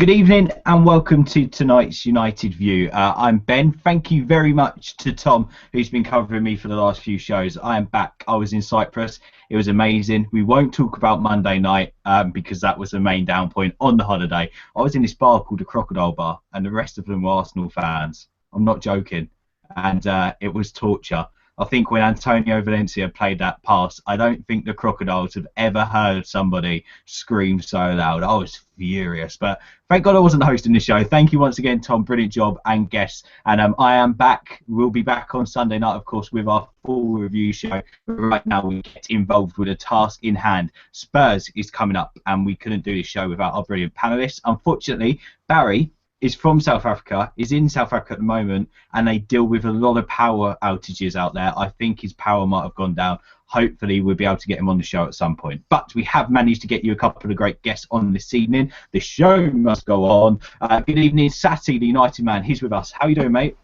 Good evening and welcome to tonight's United View. I'm Ben. Thank you very much to Tom, who's been covering me for the last few shows. I am back. I was in Cyprus. It was amazing. We won't talk about Monday night because that was the main down point on the holiday. I was in this bar called the Crocodile Bar and the rest of them were Arsenal fans. I'm not joking. And it was torture. I think when Antonio Valencia played that pass, I don't think the Crocodiles have ever heard somebody scream so loud. I was furious, but thank God I wasn't hosting the show. Thank you once again, Tom. Brilliant job and guests. And I am back. We'll be back on Sunday night, of course, with our full review show. Right now, we get involved with a task in hand. Spurs is coming up, and we couldn't do this show without our brilliant panellists. Unfortunately, Barry is from South Africa, is in South Africa at the moment, and they deal with a lot of power outages out there. I think his power might have gone down. Hopefully we'll be able to get him on the show at some point. But we have managed to get you a couple of great guests on this evening. The show must go on. Good evening, Sati, the United man. He's with us. How are you doing, mate?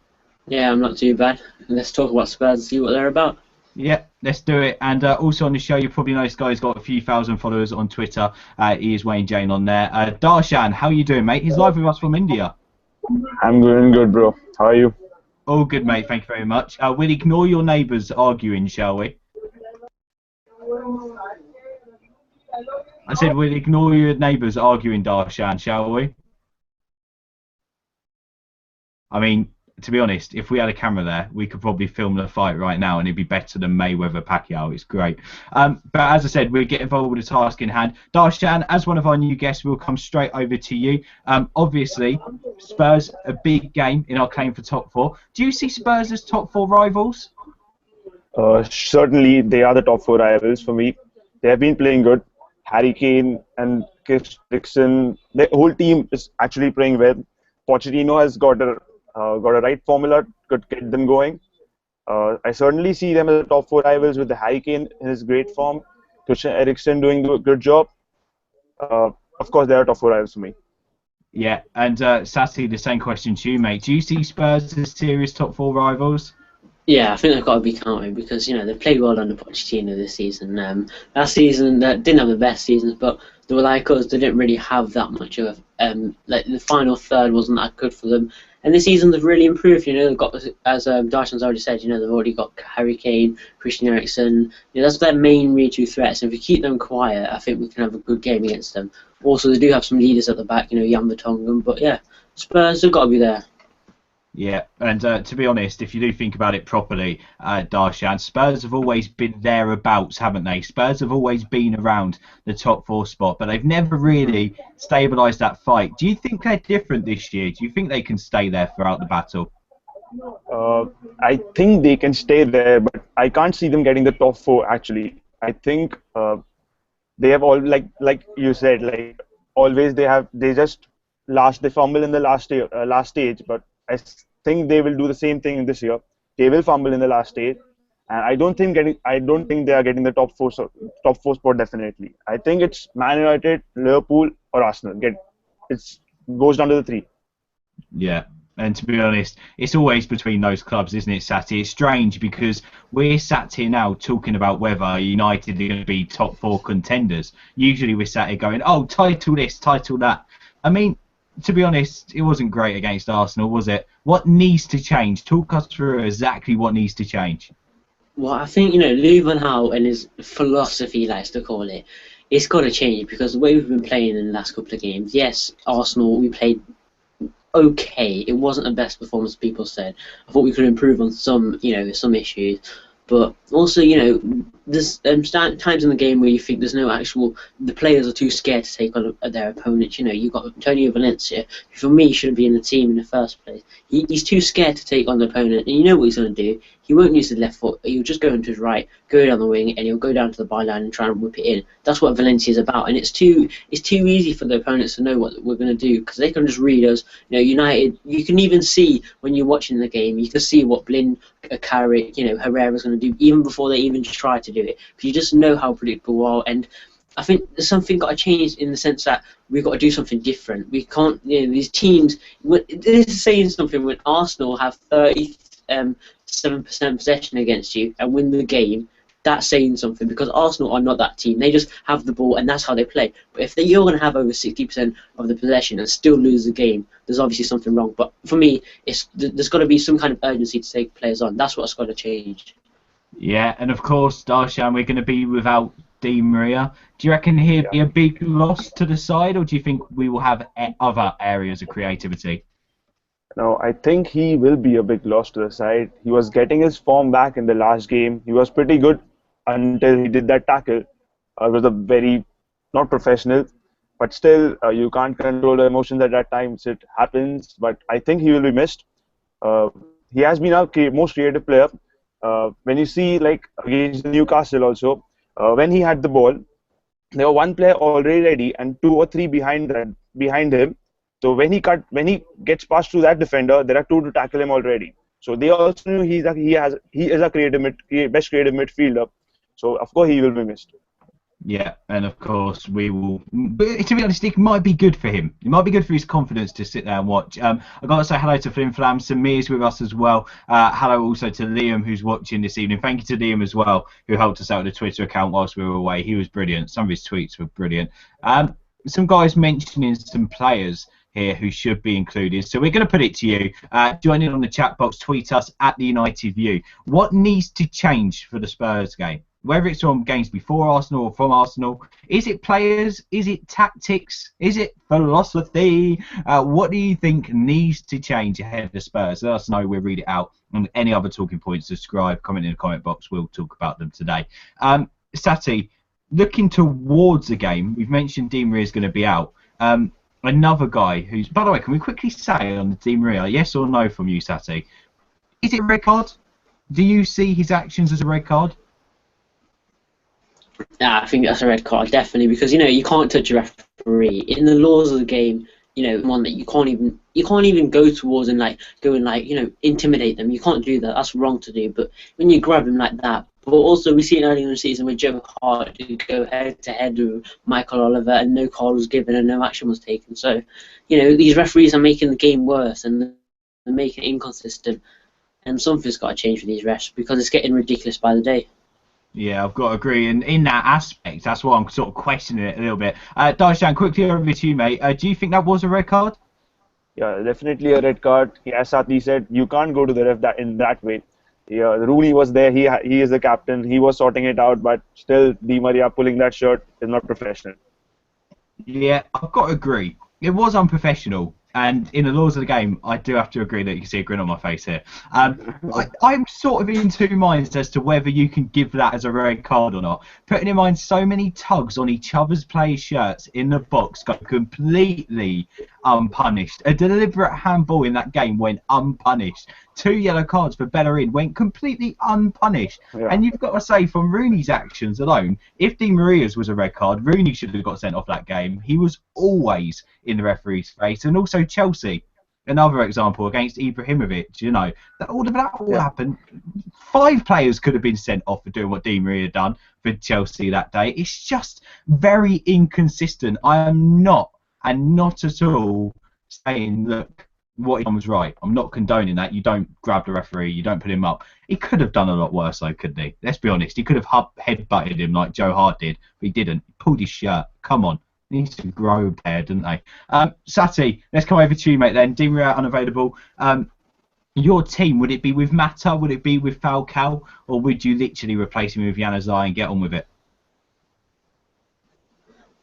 Yeah, I'm not too bad. Let's talk about Spurs and see what they're about. Yeah, let's do it. And also on the show, you probably know this guy's got a few thousand followers on Twitter. He is Wayne Jane on there. Darshan, how are you doing, mate? He's live with us from India. I'm doing good, bro. How are you? All good, mate. Thank you very much. We'll ignore your neighbours arguing, shall we? I said we'll ignore your neighbours arguing, Darshan, shall we? I mean, to be honest, if we had a camera there, we could probably film the fight right now and it'd be better than Mayweather-Pacquiao. It's great. But as I said, we'll get involved with the task in hand. Darshan, as one of our new guests, we'll come straight over to you. Obviously, Spurs, a big game in our claim for top four. Do you see Spurs as top four rivals? Certainly, they are the top four rivals for me. They have been playing good. Harry Kane and Chris Dixon, the whole team is actually playing well. Pochettino has got a right formula to get them going. I certainly see them as the top four rivals with the Harry Kane in his great form, Christian Eriksen doing a good job. Of course, they are top four rivals for me. Yeah, and Sati, the same question to you, mate. Do you see Spurs as serious top four rivals? Yeah, I think they've got to be counted because, you know, they've played well under Pochettino this season. Last season, they didn't have the best seasons, but they were like us, they didn't really have that much of like the final third wasn't that good for them. And this season they've really improved, you know, they've got, as Darshan's already said, you know, they've already got Harry Kane, Christian Eriksen, you know, that's their main real two threats, and if we keep them quiet, I think we can have a good game against them. Also, they do have some leaders at the back, you know, Jan Vertonghen, but yeah, Spurs have got to be there. Yeah, and to be honest, if you do think about it properly, Darshan, Spurs have always been thereabouts, haven't they? Spurs have always been around the top four spot, but they've never really stabilised that fight. Do you think they're different this year? Do you think they can stay there throughout the battle? I think they can stay there, but I can't see them getting the top four, actually. I think they have all, like you said, like always they fumble in the last stage, but I think they will do the same thing this year. They will fumble in the last stage, and I don't think they are getting the top four spot definitely. I think it's Man United, Liverpool, or Arsenal. It goes down to the three. Yeah, and to be honest, it's always between those clubs, isn't it, Sati? It's strange because we're sat here now talking about whether United are going to be top four contenders. Usually we're sat here going, oh, title this, title that. I mean, to be honest, it wasn't great against Arsenal, was it? What needs to change? Talk us through exactly what needs to change. Well, I think, you know, Louis van Gaal and his philosophy, he likes to call it, it's got to change because the way we've been playing in the last couple of games, yes, Arsenal, we played okay. It wasn't the best performance people said. I thought we could improve on some, you know, some issues. But also, you know, there's times in the game where you think there's no the players are too scared to take on their opponents. You know, you've got Antonio Valencia, who for me shouldn't be in the team in the first place. He's too scared to take on the opponent, and you know what he's going to do. He won't use the left foot. He'll just go into his right, go down the wing, and he'll go down to the byline and try and whip it in. That's what Valencia is about, and it's too easy for the opponents to know what we're going to do because they can just read us. You know, United. You can even see when you're watching the game, you can see what Blind, Carrick, you know, Herrera's going to do even before they even try to do it. Because you just know how predictable we are, and I think there's something got to change in the sense that we've got to do something different. We can't, you know, these teams. This is saying something when Arsenal have 37% possession against you and win the game. that's saying something, because Arsenal are not that team. They just have the ball and that's how they play. But if you're going to have over 60% of the possession and still lose the game, there's obviously something wrong. But for me, there's got to be some kind of urgency to take players on. That's what's got to change. Yeah, and of course, Darshan, we're going to be without Di Maria. Do you reckon he'd be a big loss to the side, or do you think we will have other areas of creativity? No, I think he will be a big loss to the side. He was getting his form back in the last game. He was pretty good until he did that tackle. It was a very, not professional, but still, you can't control the emotions at that time. So it happens, but I think he will be missed. Uh, he has been our most creative player. When you see, like, against Newcastle also, when he had the ball, there were one player already ready and 2 or 3 behind him. So when he gets past through that defender, there are 2 to tackle him already. So they also knew he is a best creative midfielder. So of course he will be missed. Yeah, and of course we will. But to be honest, it might be good for him. It might be good for his confidence to sit there and watch. I've got to say hello to Flim Flam. Samir's with us as well. Hello also to Liam, who's watching this evening. Thank you to Liam as well, who helped us out with the Twitter account whilst we were away. He was brilliant. Some of his tweets were brilliant. Some guys mentioning some players here who should be included. So we're going to put it to you. Join in on the chat box. Tweet us at the United View. What needs to change for the Spurs game? Whether it's from games before Arsenal or from Arsenal, is it players? Is it tactics? Is it philosophy? What do you think needs to change ahead of Spurs? Let us know. We'll read it out. And any other talking points, subscribe, comment in the comment box. We'll talk about them today. Sati, looking towards the game, we've mentioned Di Maria is going to be out. Another guy who's, by the way, can we quickly say on the Di Maria, yes or no from you, Sati? Is it a red card? Do you see his actions as a red card? Yeah, I think that's a red card, definitely, because you can't touch a referee. In the laws of the game, one that you can't even go towards and intimidate them. You can't do that. That's wrong to do. But when you grab him like that, but also we seen earlier in the season with Joe Hart to go head to head with Michael Oliver and no call was given and no action was taken. So, these referees are making the game worse and they're making it inconsistent. And something's got to change with these refs because it's getting ridiculous by the day. Yeah, I've got to agree. And in that aspect, that's why I'm sort of questioning it a little bit. Darshan, quickly over to you, mate. Do you think that was a red card? Yeah, definitely a red card. As Sati said, you can't go to the ref in that way. Yeah, Rooney was there. He is the captain. He was sorting it out, but still, Di Maria pulling that shirt is not professional. Yeah, I've got to agree. It was unprofessional. And in the laws of the game, I do have to agree that you can see a grin on my face here. I'm sort of in 2 minds as to whether you can give that as a red card or not. Putting in mind so many tugs on each other's players' shirts in the box go completely unpunished. A deliberate handball in that game went unpunished. 2 yellow cards for Bellerin went completely unpunished. Yeah. And you've got to say, from Rooney's actions alone, if Di Maria's was a red card, Rooney should have got sent off that game. He was always in the referee's face. And also Chelsea, another example against Ibrahimovic, that all happened. 5 players could have been sent off for doing what Di Maria done for Chelsea that day. It's just very inconsistent. I am not at all saying, look, what he done was right. I'm not condoning that. You don't grab the referee, you don't put him up. He could have done a lot worse though, couldn't he? Let's be honest. He could have headbutted him like Joe Hart did, but he didn't. He pulled his shirt. Come on. He needs to grow a pair, didn't they? Sati, let's come over to you, mate, then. Di Maria unavailable. Your team, would it be with Mata? Would it be with Falcao? Or would you literally replace him with Januzaj and get on with it?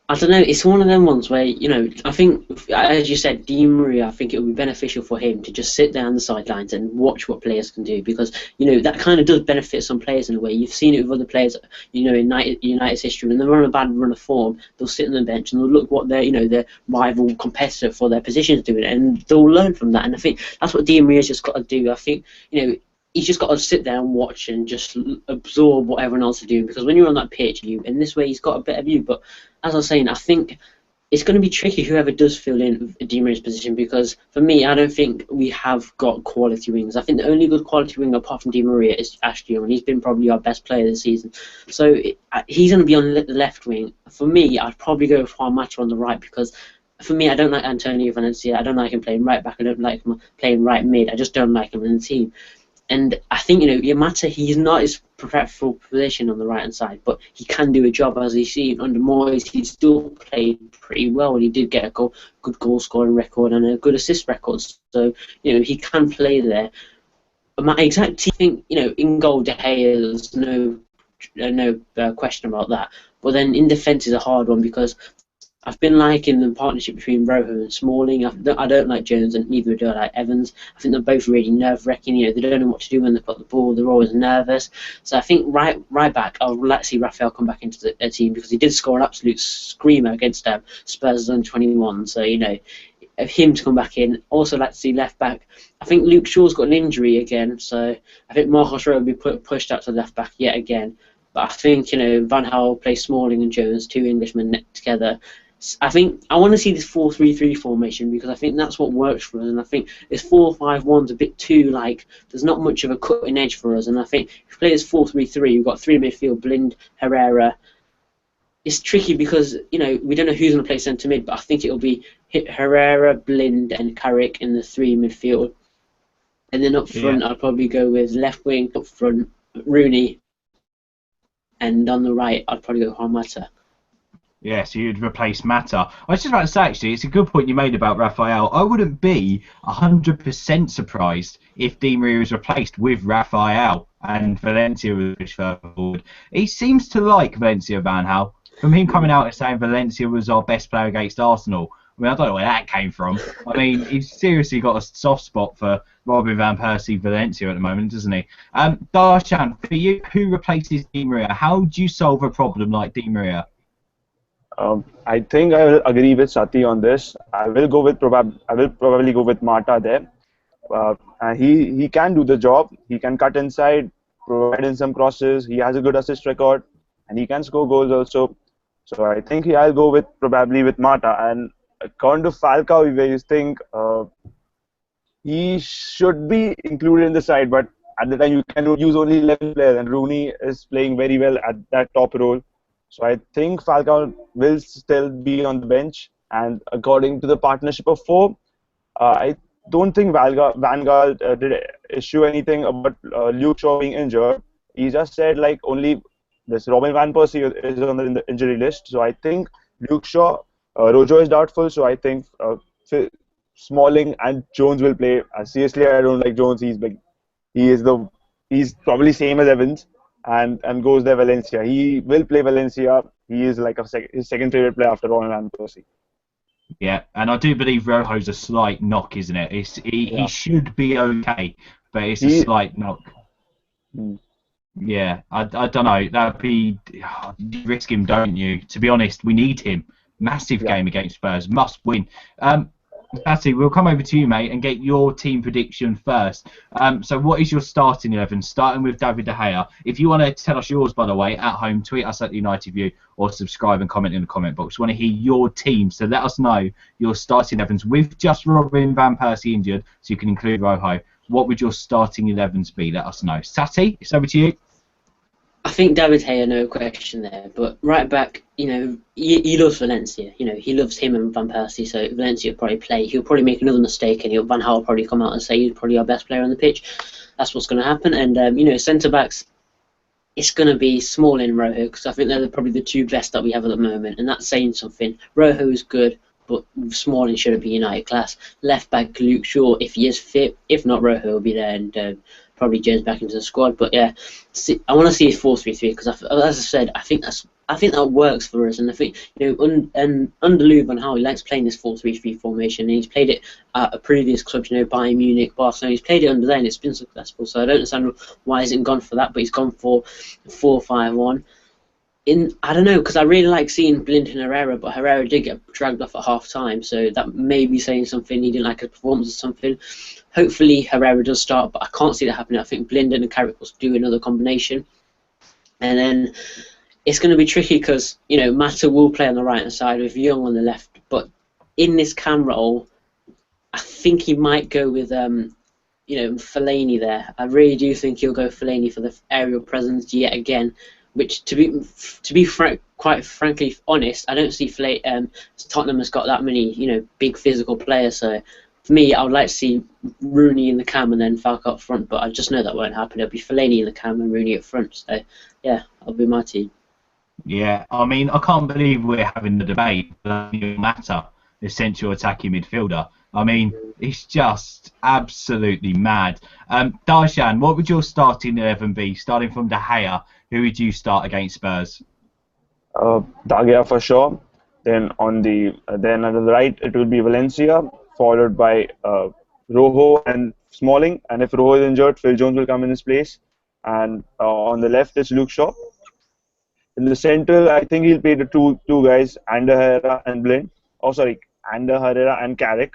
I don't know, it's one of them ones where, I think, as you said, Di Maria, I think it would be beneficial for him to just sit there on the sidelines and watch what players can do because, that kind of does benefit some players in a way. You've seen it with other players, in United's history. When they're on a bad run of form, they'll sit on the bench and they'll look what their rival competitor for their position is doing and they'll learn from that. And I think that's what Di Maria's just got to do. I think, he's just got to sit there and watch and just absorb what everyone else is doing because when you're on that pitch, in this way he's got a better view. But as I was saying, I think it's going to be tricky whoever does fill in Di Maria's position because for me, I don't think we have got quality wings. I think the only good quality wing apart from Di Maria is Ashley Young, and he's been probably our best player this season. So he's going to be on the left wing. For me, I'd probably go for Juan Mata on the right because for me, I don't like Antonio Valencia. I don't like him playing right back. I don't like him playing right mid. I just don't like him in the team. And I think, Yamata, he's not his preferable position on the right hand side, but he can do a job. As you see under Moyes, he still played pretty well, and he did get a good goal scoring record and a good assist record. So he can play there. But my exact team, in goal, De Gea, there's no question about that. But then in defence is a hard one because I've been liking the partnership between Rojo and Smalling. I don't like Jones, and neither do I like Evans. I think they're both really nerve-wracking. They don't know what to do when they've got the ball. They're always nervous. So I think right back, I would like to see Rafael come back into the team because he did score an absolute screamer against Spurs under 21. So of him to come back in. Also like to see left back. I think Luke Shaw's got an injury again, so I think Marcos Rojo will be pushed out to left back yet again. But I think Van Gaal will play Smalling and Jones, two Englishmen together. I think I want to see this 4-3-3 formation because I think that's what works for us, and I think this 4-5-1's a bit too there's not much of a cutting edge for us, and I think if we play this 4-3-3, we've got three midfield, Blind, Herrera. It's tricky because we don't know who's going to play centre mid, but I think it'll be Herrera, Blind, and Carrick in the three midfield, and then up front I'll probably go with left wing up front Rooney, and on the right I'd probably go Juan Mata. Yeah, so you'd replace Mata. I was just about to say, actually, it's a good point you made about Rafael. I wouldn't be 100% surprised if Di Maria was replaced with Rafael and Valencia was pushed further forward. He seems to like Valencia, Van Gaal. From him coming out and saying Valencia was our best player against Arsenal, I don't know where that came from. He's seriously got a soft spot for Robin Van Persie Valencia at the moment, doesn't he? Darshan, for you, who replaces Di Maria? How do you solve a problem like Di Maria? I think I will agree with Sati on this. I will probably go with Mata there. He can do the job. He can cut inside, provide in some crosses. He has a good assist record, and he can score goals also. So I think I'll go probably with Mata. And according to Falcao, where you think he should be included in the side, but at the time you can use only 11 players, and Rooney is playing very well at that top role. So I think Falcao will still be on the bench, and according to the partnership of four, I don't think Van Gaal did issue anything about Luke Shaw being injured. He just said only this Robin Van Persie is on the injury list. So I think Luke Shaw, Rojo is doubtful. So I think Smalling and Jones will play. Seriously, I don't like Jones. He's probably same as Evans. And goes there Valencia. He will play Valencia. He is his second favorite player after Ronald Van Persie. Yeah, and I do believe Rojo's a slight knock, isn't it? He should be okay, but it's a slight knock. Yeah, I don't know. That'd be you risk him, don't you? To be honest, we need him. Massive game against Spurs, must win. Sati, we'll come over to you, mate, and get your team prediction first. So what is your starting 11? Starting with David De Gea. If you want to tell us yours, by the way, at home, tweet us at the United View or subscribe and comment in the comment box. We want to hear your team, so let us know your starting 11s with just Robin Van Persie injured, so you can include Rojo. What would your starting 11s be? Let us know. Sati, it's over to you. I think David De Gea, no question there. But right back, he loves Valencia. He loves him and Van Persie. So Valencia will probably play. He'll probably make another mistake, and Van Gaal will probably come out and say he's probably our best player on the pitch. That's what's going to happen. And centre backs, it's going to be Smalling and Rojo because I think they're probably the two best that we have at the moment, and that's saying something. Rojo is good, but Smalling shouldn't be United class. Left back Luke Shaw, if he is fit. If not, Rojo will be there, and probably Jones back into the squad. But yeah, I want to see a 4-3-3 because, as I said, I think that works for us. And I think under Louis van Gaal, he likes playing this 4-3-3 formation, and he's played it at a previous club, Bayern Munich, Barcelona. He's played it under there, and it's been successful. So I don't understand why he hasn't gone for that, but he's gone for 4-5-1. I don't know, because I really like seeing Blind and Herrera, but Herrera did get dragged off at half time, so that may be saying something. He didn't like his performance or something. Hopefully Herrera does start, but I can't see that happening. I think Blind and Carrick will do another combination. And then it's going to be tricky because, Mata will play on the right hand side with Young on the left, but in this cam role, I think he might go with Fellaini there. I really do think he'll go Fellaini for the aerial presence yet again. Which, to be quite frankly honest, I don't see Tottenham has got that many big physical players. So For me, I would like to see Rooney in the cam and then Falcao up front, but I just know that won't happen. It'll be Fellaini in the cam and Rooney up front. So, yeah, that'll be my team. Yeah, I mean, I can't believe we're having the debate. Matter, essential attacking midfielder. I mean, it's just absolutely mad. Darshan, what would your starting 11 be? Starting from De Gea, who would you start against Spurs? Dagia for sure. Then on the right it will be Valencia, followed by Rojo and Smalling. And if Rojo is injured, Phil Jones will come in his place. And on the left is Luke Shaw. In the central, I think he'll play the two guys, Ander Herrera and Blind. Oh, sorry, Ander Herrera and Carrick.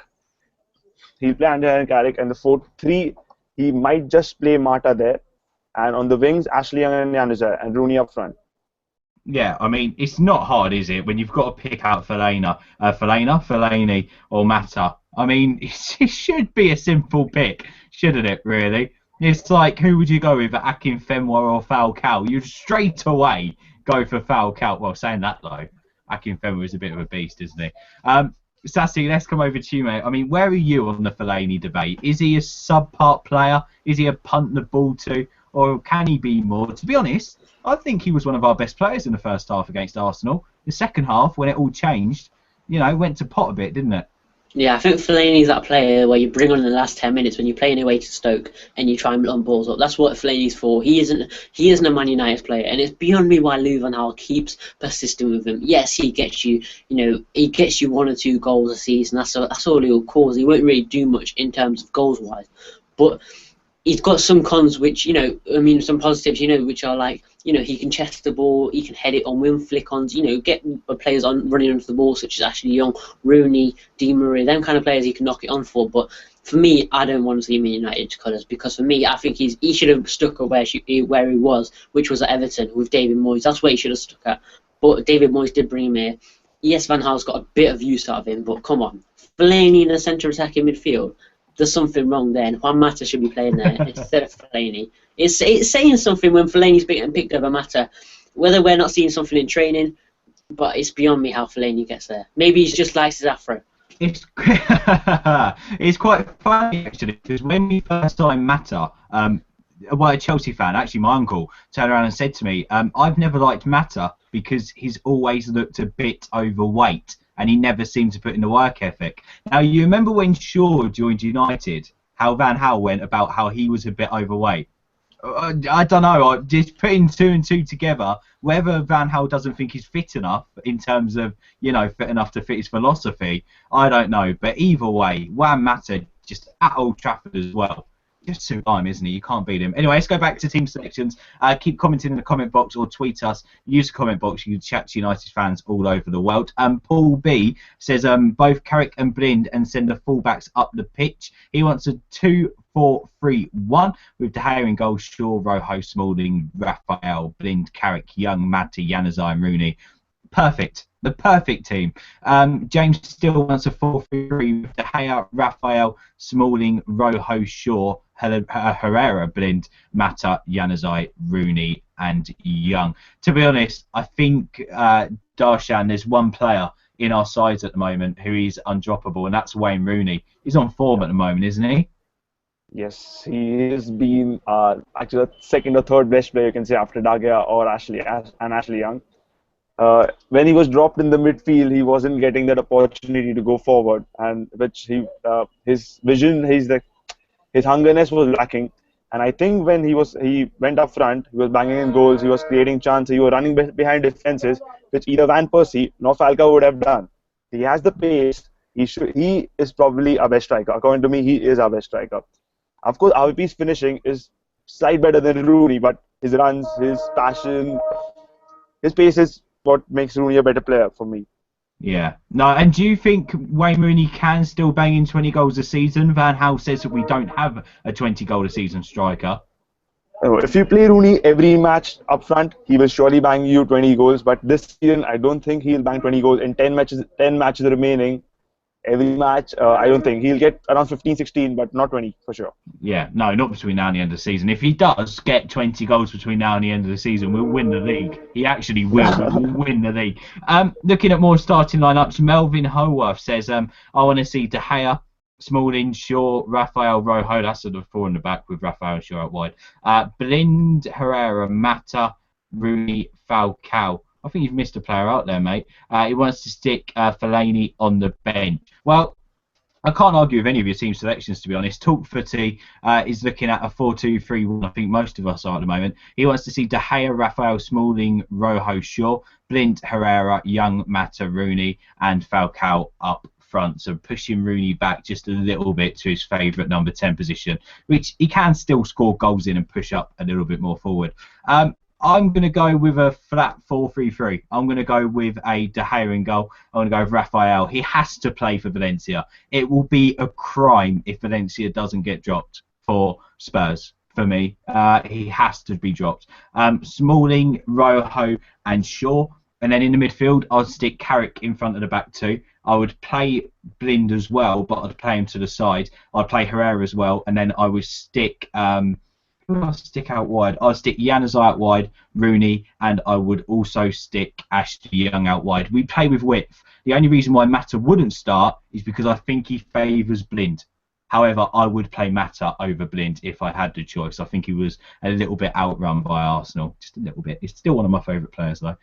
He'll play Ander Herrera and Carrick. And the 4-3, he might just play Mata there. And on the wings, Ashley Young and Januzaj, and Rooney up front. Yeah, I mean, it's not hard, is it, when you've got to pick out Fellaini or Mata? I mean, it should be a simple pick, shouldn't it, really? It's like, who would you go with, Akinfenwa or Falcao? You'd straight away go for Falcao. Well, saying that, though, Akinfenwa is a bit of a beast, isn't he? Sati, let's come over to you, mate. I mean, where are you on the Fellaini debate? Is he a sub-part player? Is he a punt the ball to? Or can he be more? To be honest, I think he was one of our best players in the first half against Arsenal. The second half, when it all changed, went to pot a bit, didn't it? Yeah, I think Fellaini's that player where you bring on in the last 10 minutes when you're playing away to Stoke and you try and run balls up. That's what Fellaini's for. He isn't a Man United player, and it's beyond me why Louis van Gaal keeps persisting with him. Yes, he gets you, he gets you 1 or 2 goals a season. That's all he'll cause. He won't really do much in terms of goals wise, but he's got some cons which, some positives, which are like, he can chest the ball, he can head it on win flick-ons, get players on running onto the ball, such as Ashley Young, Rooney, Di Maria, them kind of players he can knock it on for. But for me, I don't want to see him in United colours, because for me, I think he should have stuck where he was, which was at Everton with David Moyes. That's where he should have stuck at. But David Moyes did bring him here. Yes, Van Gaal's got a bit of use out of him, but come on, Fellaini in the centre attacking midfield. There's something wrong there, and Juan Mata should be playing there instead of Fellaini. It's saying something when Fellaini's getting picked over Mata, whether we're not seeing something in training, but it's beyond me how Fellaini gets there. Maybe he just likes his afro. It's quite funny, actually, because when we first saw Mata, a Chelsea fan, actually my uncle, turned around and said to me, I've never liked Mata because he's always looked a bit overweight, and he never seemed to put in the work ethic. Now, you remember when Shaw joined United, how Van Gaal went about how he was a bit overweight? I don't know, just putting 2 and 2 together, whether Van Gaal doesn't think he's fit enough in terms of, fit enough to fit his philosophy, I don't know. But either way, Juan Mata, just at Old Trafford as well. Just sublime, isn't he? You can't beat him. Anyway, let's go back to team selections. Keep commenting in the comment box or tweet us. Use the comment box. You can chat to United fans all over the world. Paul B says both Carrick and Blind and send the fullbacks up the pitch. He wants a 2-4-3-1 with De Gea in goal, Shaw, Rojo, Smalling, Raphael, Blind, Carrick, Young, Mata, Januzaj and Rooney. Perfect. The perfect team. James still wants a 4-3-3 with De Gea, Raphael, Smalling, Rojo, Shaw, Herrera, Blind, Mata, Januzaj, Rooney and Young. To be honest, I think, Darshan, there's one player in our sides at the moment who is undroppable, and that's Wayne Rooney. He's on form at the moment, isn't he? Yes, he has been actually the second or third best player, you can say, after Dagia or Ashley Young. When he was dropped in the midfield, he wasn't getting that opportunity to go forward, and which his vision, his hungerness was lacking. And I think when he went up front, he was banging in goals, he was creating chances, he was running behind defenses, which either Van Persie nor Falcao would have done. He has the pace. He is probably our best striker. According to me, he is our best striker. Of course, RVP's finishing is slightly better than Rooney, but his runs, his passion, his pace is what makes Rooney a better player for me. Yeah. No, and do you think Wayne Rooney can still bang in 20 goals a season? Van Gaal says that we don't have a 20 goal a season striker. If you play Rooney every match up front, he will surely bang you 20 goals. But this season, I don't think he'll bang 20 goals in 10 matches remaining. Every match, I don't think. He'll get around 15, 16, but not 20 for sure. Yeah, no, not between now and the end of the season. If he does get 20 goals between now and the end of the season, we'll win the league. He actually will. We'll win the league. Looking at more starting lineups, Melvin Howarth says, I want to see De Gea, Smalling, Shaw, Rafael, Rojo. That's sort of four in the back with Rafael and Shaw out wide. Blind, Herrera, Mata, Rooney, Falcao. I think you've missed a player out there, mate. He wants to stick Fellaini on the bench. Well, I can't argue with any of your team selections, to be honest. Talk Footy is looking at a 4-2-3-1. I think most of us are at the moment. He wants to see De Gea, Rafael, Smalling, Rojo, Shaw, Blint, Herrera, Young, Mata, Rooney, and Falcao up front. So pushing Rooney back just a little bit to his favourite number 10 position, which he can still score goals in and push up a little bit more forward. I'm going to go with a flat 4-3-3. I'm going to go with a De Gea in goal. I'm going to go with Rafael. He has to play for Valencia. It will be a crime if Valencia doesn't get dropped for Spurs. For me, he has to be dropped. Smalling, Rojo, and Shaw. And then in the midfield, I'd stick Carrick in front of the back two. I would play Blind as well, but I'd play him to the side. I'd play Herrera as well, and then I would stick... who I'll stick out wide? I'll stick Januzaj out wide, Rooney, and I would also stick Ashley Young out wide. We play with width. The only reason why Mata wouldn't start is because I think he favours Blind. However, I would play Mata over Blind if I had the choice. I think he was a little bit outrun by Arsenal. Just a little bit. He's still one of my favourite players, though.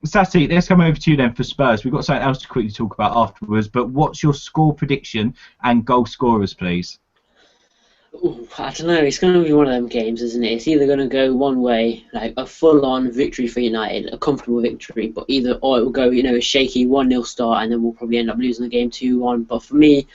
Sati, let's come over to you then for Spurs. We've got something else to quickly talk about afterwards, but what's your score prediction and goal scorers, please? Ooh, I don't know. It's going to be one of them games, isn't it? It's either going to go one way, like a full-on victory for United, a comfortable victory, or it will go, a shaky 1-0 start, and then we'll probably end up losing the game 2-1. But for me,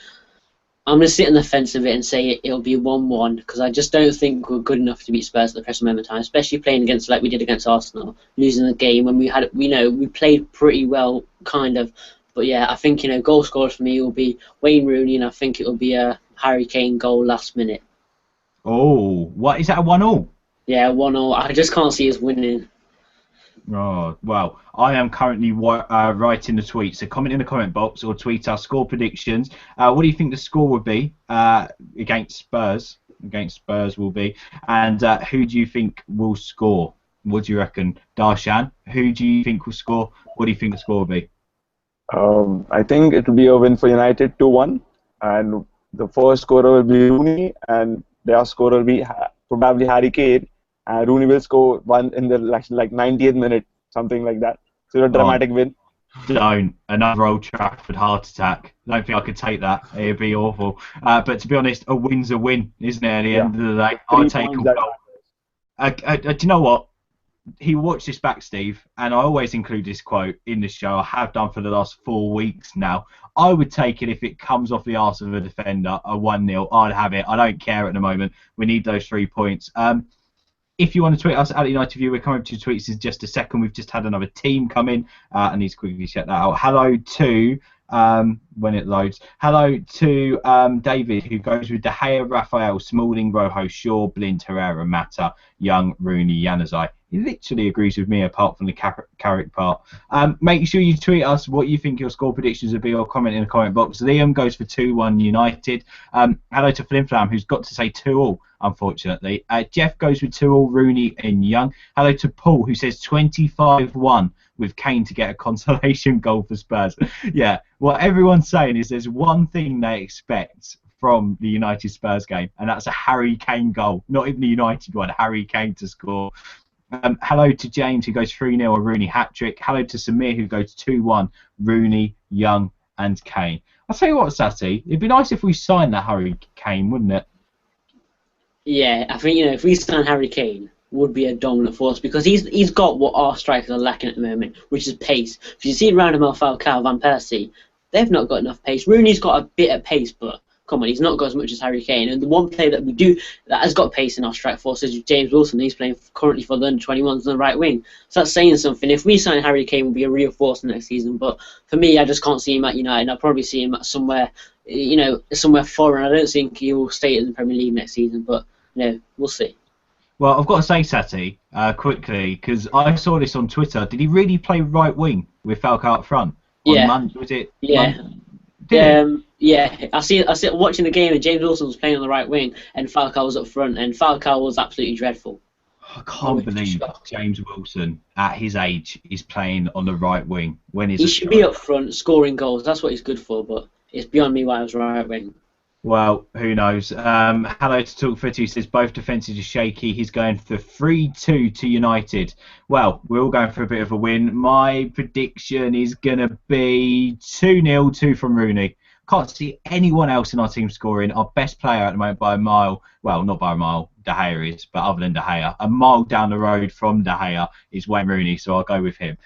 I'm going to sit on the fence of it and say it'll be 1-1 because I just don't think we're good enough to beat Spurs at the present moment in time, especially playing against like we did against Arsenal, losing the game when we played pretty well, kind of. But yeah, I think goal scorers for me will be Wayne Rooney, and I think it will be a Harry Kane goal last minute. Oh, what is that, a 1-1? Yeah, 1-0. I just can't see us winning. Oh, well, I am currently writing the tweet, so comment in the comment box or tweet our score predictions. What do you think the score would be against Spurs? Will be, and who do you think will score? What do you reckon, Darshan? Who do you think will score? What do you think the score will be? I think it will be a win for United 2-1, and the first scorer will be Rooney, and their scorer will be probably Harry Kane, and Rooney will score one in the like 90th minute, something like that. So a dramatic win. Don't. Another Old Trafford heart attack. I don't think I could take that. It'd be awful. But to be honest, a win's a win, isn't it, at the end of the day? I'll take a goal. Do you know what? He watched this back, Steve, and I always include this quote in the show. I have done for the last 4 weeks now. I would take it if it comes off the arse of a defender, a 1-0. I'd have it. I don't care at the moment. We need those 3 points. If you want to tweet us at United View, we're coming to tweets in just a second. We've just had another team come in. I need to quickly check that out. Hello to, when it loads, hello to David, who goes with De Gea, Rafael, Smalling, Rojo, Shaw, Blind, Herrera, Mata, Young, Rooney, Januzaj. He literally agrees with me apart from the Carrick part. Make sure you tweet us what you think your score predictions would be or comment in the comment box. Liam goes for 2-1 United. Hello to Flimflam, who's got to say 2-all, unfortunately. Jeff goes with 2-all, Rooney and Young. Hello to Paul, who says 25-1 with Kane to get a consolation goal for Spurs. Yeah, what everyone's saying is there's one thing they expect from the United Spurs game, and that's a Harry Kane goal. Not even the United one, Harry Kane to score. Hello to James, who goes 3-0, a Rooney hat-trick. Hello to Samir, who goes 2-1, Rooney, Young, and Kane. I'll tell you what, Sati, it'd be nice if we signed that Harry Kane, wouldn't it? Yeah, I think, if we sign Harry Kane, would be a dominant force because he's got what our strikers are lacking at the moment, which is pace. If you see Randamel, Falcao, Van Persie, they've not got enough pace. Rooney's got a bit of pace, but come on, he's not got as much as Harry Kane. And the one player that we do that has got pace in our strike force is James Wilson. He's playing currently for the under-21s on the right wing. So that's saying something. If we sign Harry Kane, we'll be a real force next season. But for me, I just can't see him at United. I'll probably see him at somewhere, somewhere foreign. I don't think he will stay in the Premier League next season. But we'll see. Well, I've got to say, Sati, quickly, because I saw this on Twitter. Did he really play right wing with Falcao up front? Yeah. Was it? Yeah. Yeah, I see. Watching the game, and James Wilson was playing on the right wing, and Falcao was up front, and Falcao was absolutely dreadful. I can't believe James Wilson, at his age, is playing on the right wing. He should be up front, scoring goals. That's what he's good for, but it's beyond me why I was right wing. Well, who knows? Hello to Talk Footy says both defences are shaky. He's going for 3-2 to United. Well, we're all going for a bit of a win. My prediction is going to be 2-0, 2 from Rooney. Can't see anyone else in our team scoring. Our best player at the moment by a mile, well, not by a mile, De Gea is, but other than De Gea, a mile down the road from De Gea is Wayne Rooney, so I'll go with him.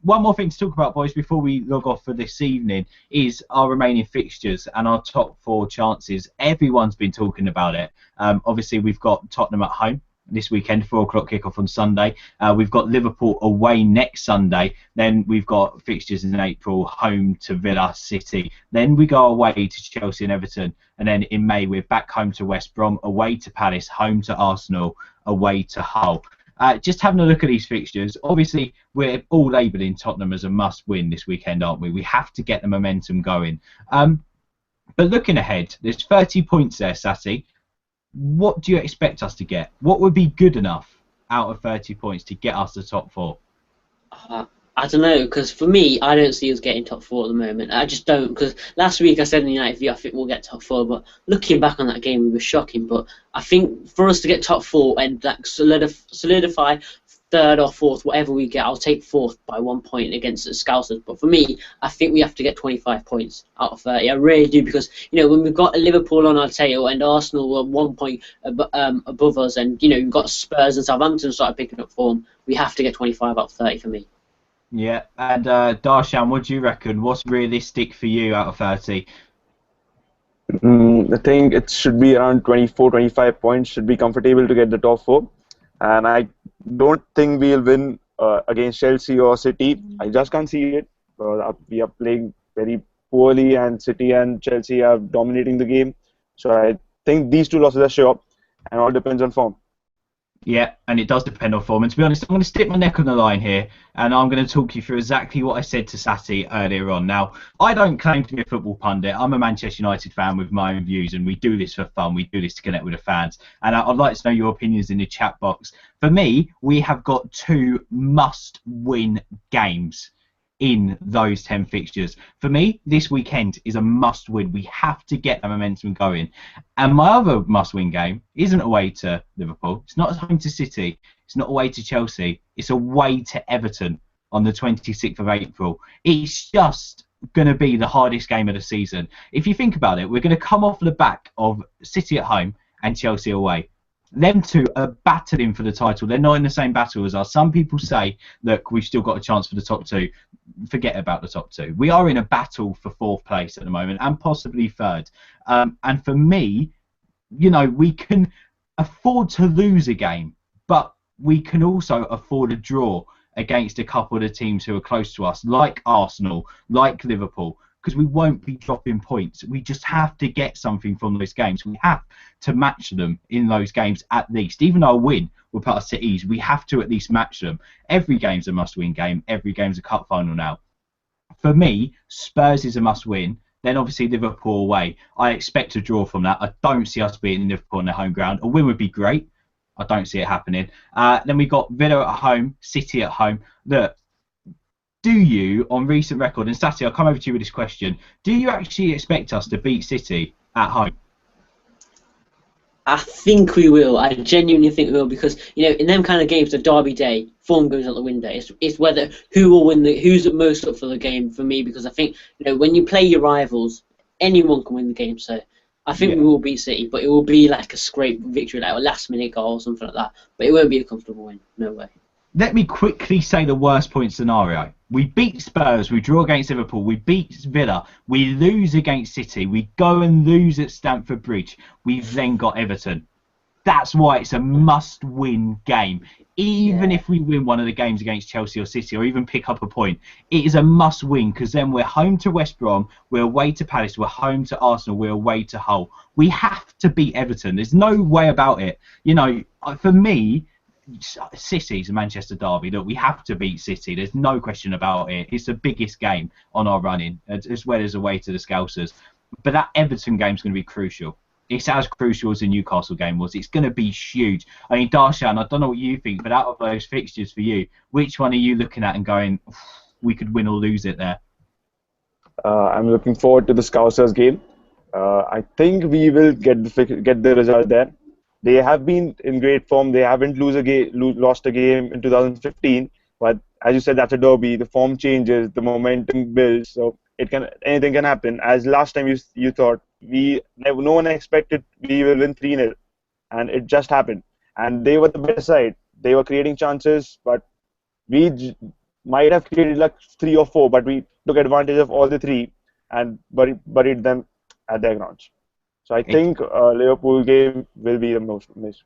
One more thing to talk about, boys, before we log off for this evening is our remaining fixtures and our top 4 chances. Everyone's been talking about it. Obviously, we've got Tottenham at home this weekend, 4 o'clock kickoff on Sunday. We've got Liverpool away next Sunday. Then we've got fixtures in April, home to Villa, City. Then we go away to Chelsea and Everton. And then in May, we're back home to West Brom, away to Palace, home to Arsenal, away to Hull. Just having a look at these fixtures, obviously we're all labelling Tottenham as a must-win this weekend, aren't we? We have to get the momentum going. But looking ahead, there's 30 points there, Sati. What do you expect us to get? What would be good enough out of 30 points to get us the top 4? I don't know, because for me, I don't see us getting top 4 at the moment. I just don't, because last week I said in the United view I think we'll get top 4, but looking back on that game, we were shocking. But I think for us to get top 4 and like solidify 3rd or 4th, whatever we get, I'll take 4th by 1 point against the Scousers. But for me, I think we have to get 25 points out of 30. I really do, because when we've got Liverpool on our tail and Arsenal are 1 point above us, and we've got Spurs and Southampton started picking up form, we have to get 25 out of 30 for me. Yeah, and Darshan, what do you reckon? What's realistic for you out of 30? I think it should be around 24, 25 points. Should be comfortable to get the top 4. And I don't think we'll win against Chelsea or City. I just can't see it. We are playing very poorly, and City and Chelsea are dominating the game. So I think these 2 losses are sure, and all depends on form. Yeah, and it does depend on form. And to be honest, I'm going to stick my neck on the line here, and I'm going to talk you through exactly what I said to Sati earlier on. Now, I don't claim to be a football pundit. I'm a Manchester United fan with my own views, and we do this for fun. We do this to connect with the fans. And I'd like to know your opinions in the chat box. For me, we have got 2 must-win games in those 10 fixtures. For me, this weekend is a must-win. We have to get the momentum going. And my other must-win game isn't away to Liverpool. It's not home to City. It's not away to Chelsea. It's away to Everton on the 26th of April. It's just going to be the hardest game of the season. If you think about it, we're going to come off the back of City at home and Chelsea away. Them 2 are battling for the title. They're not in the same battle as us. Some people say, look, we've still got a chance for the top 2. Forget about the top 2. We are in a battle for 4th place at the moment, and possibly 3rd. And for me, we can afford to lose a game, but we can also afford a draw against a couple of the teams who are close to us, like Arsenal, like Liverpool, because we won't be dropping points. We just have to get something from those games. We have to match them in those games at least. Even though a win will put us at ease, we have to at least match them. Every game's a must-win game. Every game's a cup final now. For me, Spurs is a must-win. Then obviously Liverpool away. I expect a draw from that. I don't see us beating Liverpool on their home ground. A win would be great. I don't see it happening. Then we got Villa at home, City at home. Look, do you, on recent record, and Sati, I'll come over to you with this question, do you actually expect us to beat City at home? I think we will. I genuinely think we will, because in them kind of games, the derby day, form goes out the window. It's whether who will win, who's most up for the game for me, because I think when you play your rivals, anyone can win the game. So I think we will beat City, but it will be like a scrape victory, like a last-minute goal or something like that. But it won't be a comfortable win. No way. Let me quickly say the worst point scenario. We beat Spurs, we draw against Liverpool, we beat Villa, we lose against City, we go and lose at Stamford Bridge, we've then got Everton. That's why it's a must-win game. Even if we win one of the games against Chelsea or City, or even pick up a point, it is a must-win, because then we're home to West Brom, we're away to Palace, we're home to Arsenal, we're away to Hull. We have to beat Everton. There's no way about it. For me, City's a Manchester derby. Look, we have to beat City. There's no question about it. It's the biggest game on our running, as well as away to the Scousers. But that Everton game's going to be crucial. It's as crucial as the Newcastle game was. It's going to be huge. I mean, Darshan, I don't know what you think, but out of those fixtures for you, which one are you looking at and going, we could win or lose it there? I'm looking forward to the Scousers game. I think we will get the result there. They have been in great form. They haven't lost a game in 2015. But as you said, that's a derby. The form changes, the momentum builds, so anything can happen. As last time you thought no one expected we will win 3-0, and it just happened. And they were the better side. They were creating chances, but might have created like 3 or 4, but we took advantage of all the 3 and buried them at their grounds. So I think Liverpool game will be the most missed.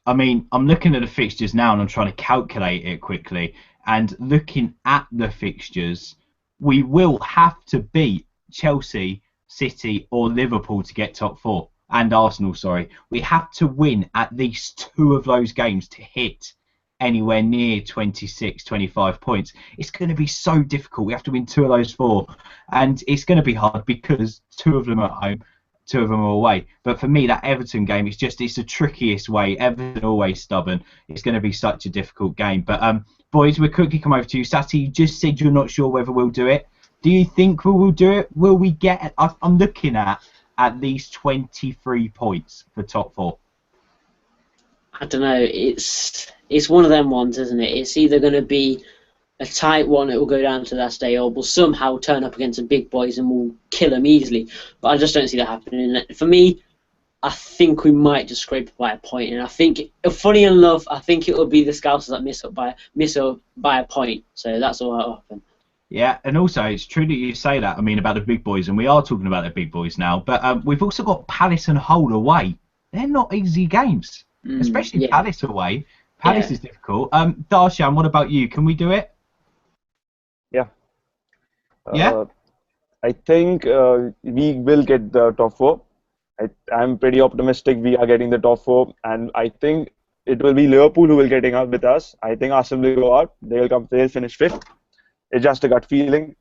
I mean, I'm looking at the fixtures now and I'm trying to calculate it quickly. And looking at the fixtures, we will have to beat Chelsea, City, or Liverpool to get top 4. And Arsenal, sorry. We have to win at least 2 of those games to hit anywhere near 26, 25 points. It's going to be so difficult. We have to win 2 of those 4. And it's going to be hard because 2 of them are at home, 2 of them are away. But for me, that Everton game, it's the trickiest way. Everton always stubborn. It's going to be such a difficult game. But boys, we'll quickly come over to you. Sati, you just said you're not sure whether we'll do it. Do you think we will do it? Will we get... I'm looking at least 23 points for top 4. I don't know. It's one of them ones, isn't it? It's either going to be a tight one, it will go down to the last day, or we'll somehow turn up against the big boys and we'll kill them easily. But I just don't see that happening. For me, I think we might just scrape by a point, and I think, funny enough, I think it will be the Scousers that miss up by a point. So that's all that'll happen. Yeah, and also it's true that you say that. I mean, about the big boys, and we are talking about the big boys now. But we've also got Palace and Hull away. They're not easy games, especially Palace away. Palace is difficult. Darshan, what about you? Can we do it? Yeah. Yeah. I think we will get the top 4. I'm pretty optimistic we are getting the top 4, and I think it will be Liverpool who will getting out with us. I think Arsenal will go out. They'll finish 5th. It's just a gut feeling.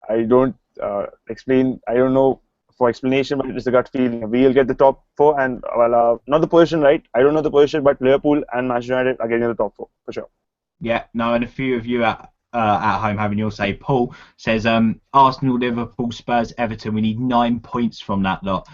I don't know for explanation, but it's a gut feeling. We'll get the top 4, and not the position, right? I don't know the position, but Liverpool and Manchester United are getting the top 4 for sure. Yeah, no, and a few of you at home having your say. Paul says Arsenal, Liverpool, Spurs, Everton. We need 9 points from that lot.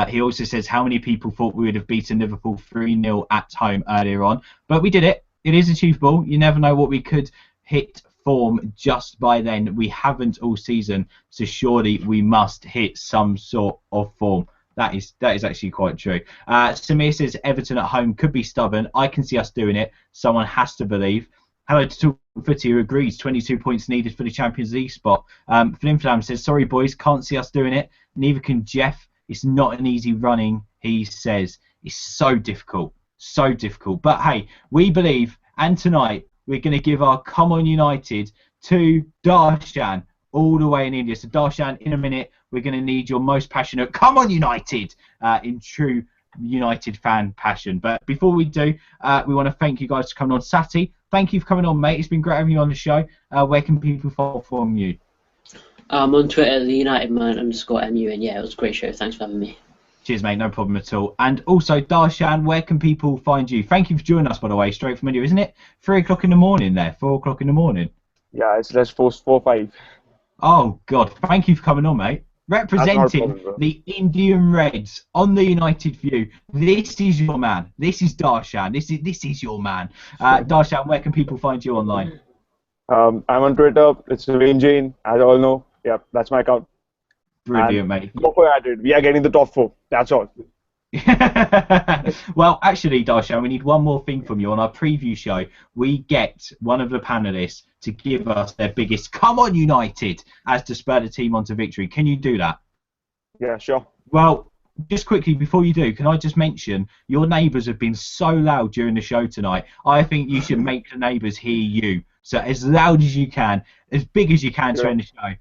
He also says how many people thought we would have beaten Liverpool 3-0 at home earlier on, but we did it. It is achievable. You never know what we could hit form just by then. We haven't all season, so surely we must hit some sort of form. That is actually quite true. Samir says Everton at home could be stubborn. I can see us doing it. Someone has to believe. Hello to Talk Footy, who agrees 22 points needed for the Champions League spot. Flimflam says, sorry boys, can't see us doing it. Neither can Jeff. It's not an easy running, he says. It's so difficult. So difficult. But hey, we believe, and tonight we're going to give our Come On United to Darshan all the way in India. So Darshan, in a minute, we're going to need your most passionate Come On United in true United fan passion. But before we do, we want to thank you guys for coming on. Sati, thank you for coming on, mate. It's been great having you on the show. Where can people follow from you? On Twitter, the UnitedMan_MU, and yeah, it was a great show. Thanks for having me. Cheers, mate. No problem at all. And also, Darshan, where can people find you? Thank you for joining us, by the way, straight from India, isn't it? 3 o'clock in the morning there, 4 o'clock in the morning. Yeah, it's just 4-5. Oh, God. Thank you for coming on, mate. Representing the Indian Reds on the United View. This is your man. This is Darshan. This is your man. Darshan, where can people find you online? I'm on Twitter. It's Rain Jane, as all know. Yeah, that's my account. Brilliant, mate. Go for it. We are getting the top 4. That's all. Well, actually, Darshan, we need one more thing from you. On our preview show, we get one of the panelists to give us their biggest Come On United as to spur the team onto victory. Can you do that? Yeah, sure. Well, just quickly, before you do, can I just mention your neighbours have been so loud during the show tonight. I think you should make the neighbours hear you. So as loud as you can, as big as you can during the show.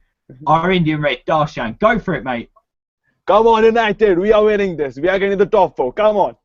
Our Indian Red, Darshan, go for it, mate. Come on, United. We are winning this. We are getting the top 4. Come on.